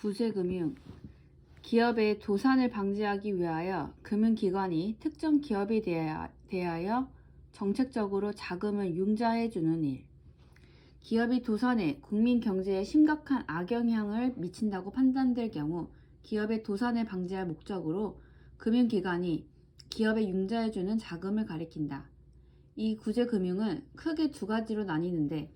구제금융 기업의 도산을 방지하기 위하여 금융기관이 특정 기업에 대하여 정책적으로 자금을 융자해주는 일. 기업이 도산에 국민 경제에 심각한 악영향을 미친다고 판단될 경우 기업의 도산을 방지할 목적으로 금융기관이 기업에 융자해주는 자금을 가리킨다. 이 구제금융은 크게 두 가지로 나뉘는데,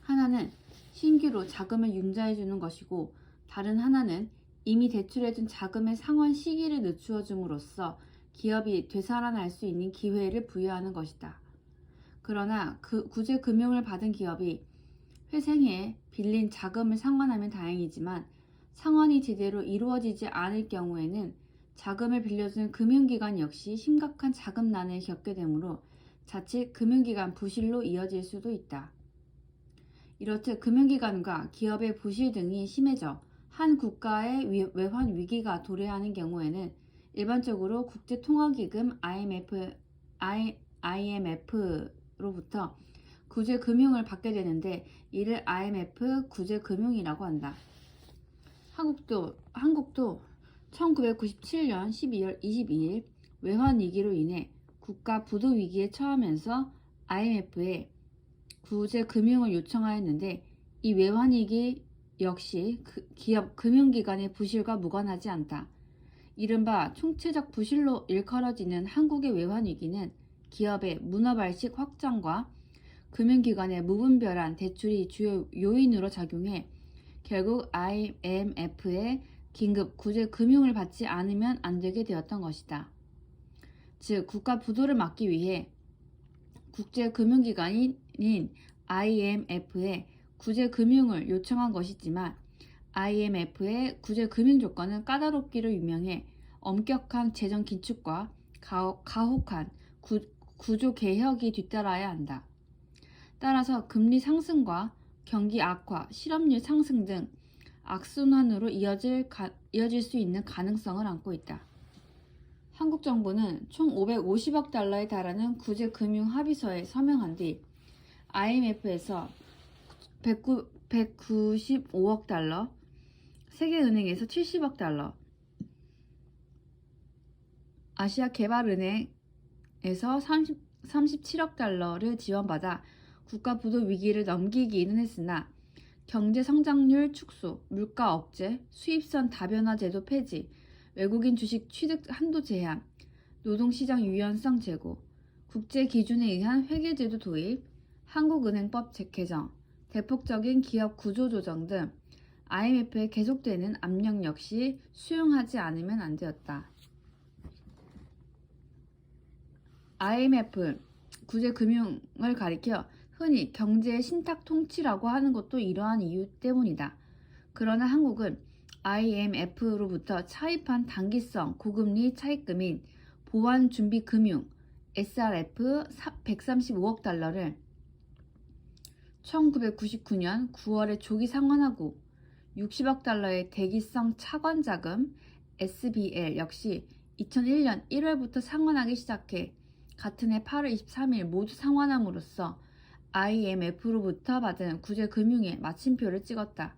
하나는 신규로 자금을 융자해주는 것이고, 다른 하나는 이미 대출해준 자금의 상환 시기를 늦추어 줌으로써 기업이 되살아날 수 있는 기회를 부여하는 것이다. 그러나 그 구제금융을 받은 기업이 회생에 빌린 자금을 상환하면 다행이지만 상환이 제대로 이루어지지 않을 경우에는 자금을 빌려준 금융기관 역시 심각한 자금난을 겪게 되므로 자칫 금융기관 부실로 이어질 수도 있다. 이렇듯 금융기관과 기업의 부실 등이 심해져 한 국가의 외환 위기가 도래하는 경우에는 일반적으로 국제통화기금 IMF로부터 구제금융을 받게 되는데, 이를 IMF 구제금융이라고 한다. 한국도 1997년 12월 22일 외환위기로 인해 국가 부도위기에 처하면서 IMF에 구제금융을 요청하였는데, 이 외환위기 역시 기업 금융기관의 부실과 무관하지 않다. 이른바 총체적 부실로 일컬어지는 한국의 외환위기는 기업의 문어발식 확장과 금융기관의 무분별한 대출이 주요 요인으로 작용해 결국 IMF의 긴급 구제금융을 받지 않으면 안 되게 되었던 것이다. 즉, 국가 부도를 막기 위해 국제금융기관인 IMF에 구제금융을 요청한 것이지만 IMF의 구제금융 조건은 까다롭기로 유명해 엄격한 재정 긴축과 가혹한 구조 개혁이 뒤따라야 한다. 따라서 금리 상승과 경기 악화, 실업률 상승 등 악순환으로 이어질 수 있는 가능성을 안고 있다. 한국 정부는 총 550억 달러에 달하는 구제금융 합의서에 서명한 뒤 IMF에서 195억 달러, 세계은행에서 70억 달러, 아시아개발은행에서 37억 달러를 지원받아 국가 부도 위기를 넘기기는 했으나 경제 성장률 축소, 물가 억제, 수입선 다변화 제도 폐지, 외국인 주식 취득 한도 제한, 노동시장 유연성 제고, 국제 기준에 의한 회계제도 도입, 한국은행법 개정, 대폭적인 기업 구조 조정 등 IMF에 계속되는 압력 역시 수용하지 않으면 안 되었다. IMF 구제금융을 가리켜 흔히 경제의 신탁 통치라고 하는 것도 이러한 이유 때문이다. 그러나 한국은 IMF로부터 차입한 단기성 고금리 차입금인 보완준비금융 SRF 135억 달러를 1999년 9월에 조기 상환하고 60억 달러의 대기성 차관자금 SBL 역시 2001년 1월부터 상환하기 시작해 같은 해 8월 23일 모두 상환함으로써 IMF로부터 받은 구제금융에 마침표를 찍었다.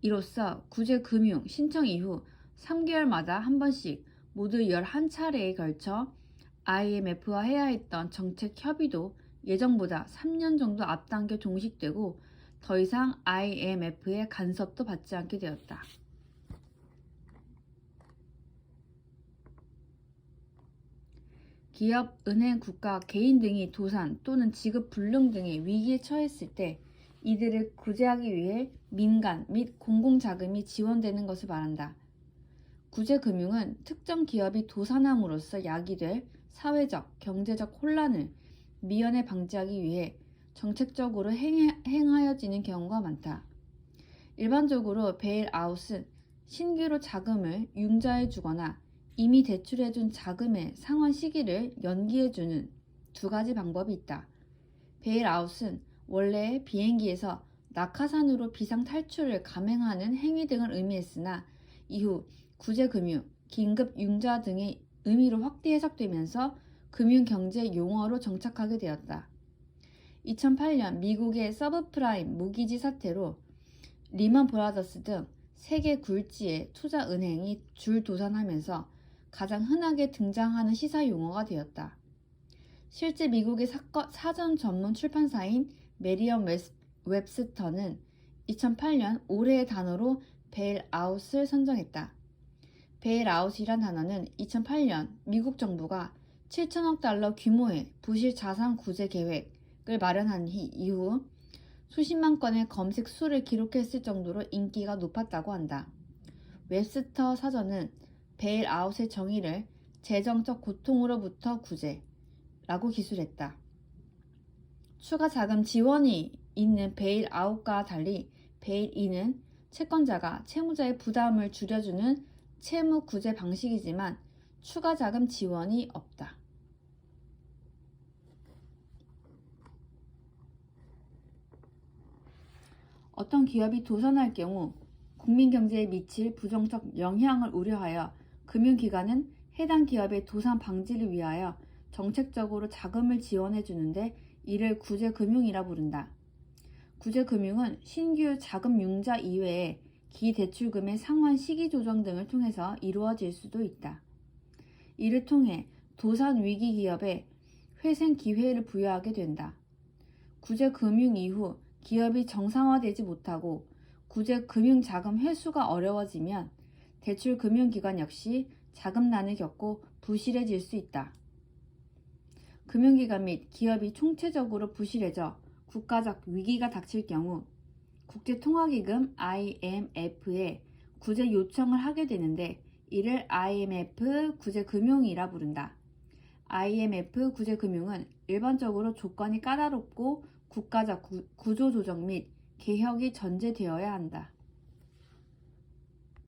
이로써 구제금융 신청 이후 3개월마다 한 번씩 모두 11차례에 걸쳐 IMF와 해야 했던 정책 협의도 예정보다 3년 정도 앞당겨 종식되고 더 이상 IMF의 간섭도 받지 않게 되었다. 기업, 은행, 국가, 개인 등이 도산 또는 지급 불능 등의 위기에 처했을 때 이들을 구제하기 위해 민간 및 공공자금이 지원되는 것을 말한다. 구제금융은 특정 기업이 도산함으로써 야기될 사회적, 경제적 혼란을 미연에 방지하기 위해 정책적으로 행하여지는 경우가 많다. 일반적으로 베일아웃은 신규로 자금을 융자해 주거나 이미 대출해준 자금의 상환 시기를 연기해주는 두 가지 방법이 있다. 베일아웃은 원래 비행기에서 낙하산으로 비상 탈출을 감행하는 행위 등을 의미했으나 이후 구제금융, 긴급 융자 등의 의미로 확대 해석되면서 금융경제 용어로 정착하게 되었다. 2008년 미국의 서브프라임 모기지 사태로 리먼 브라더스 등 세계 굴지의 투자은행이 줄도산하면서 가장 흔하게 등장하는 시사 용어가 되었다. 실제 미국의 사전 전문 출판사인 메리엄 웹스터는 2008년 올해의 단어로 베일아웃을 선정했다. 베일아웃이란 단어는 2008년 미국 정부가 7천억 달러 규모의 부실 자산 구제 계획을 마련한 이후 수십만 건의 검색 수를 기록했을 정도로 인기가 높았다고 한다. 웹스터 사전은 베일아웃의 정의를 재정적 고통으로부터 구제라고 기술했다. 추가 자금 지원이 있는 베일아웃과 달리 베일인은 채권자가 채무자의 부담을 줄여주는 채무 구제 방식이지만 추가 자금 지원이 없다. 어떤 기업이 도산할 경우 국민 경제에 미칠 부정적 영향을 우려하여 금융기관은 해당 기업의 도산 방지를 위하여 정책적으로 자금을 지원해 주는데 이를 구제금융이라 부른다. 구제금융은 신규 자금융자 이외에 기대출금의 상환 시기 조정 등을 통해서 이루어질 수도 있다. 이를 통해 도산 위기 기업에 회생 기회를 부여하게 된다. 구제금융 이후 기업이 정상화되지 못하고 구제금융자금 회수가 어려워지면 대출금융기관 역시 자금난을 겪고 부실해질 수 있다. 금융기관 및 기업이 총체적으로 부실해져 국가적 위기가 닥칠 경우 국제통화기금 IMF에 구제 요청을 하게 되는데 이를 IMF 구제금융이라 부른다. IMF 구제금융은 일반적으로 조건이 까다롭고 국가적 구조조정 및 개혁이 전제되어야 한다.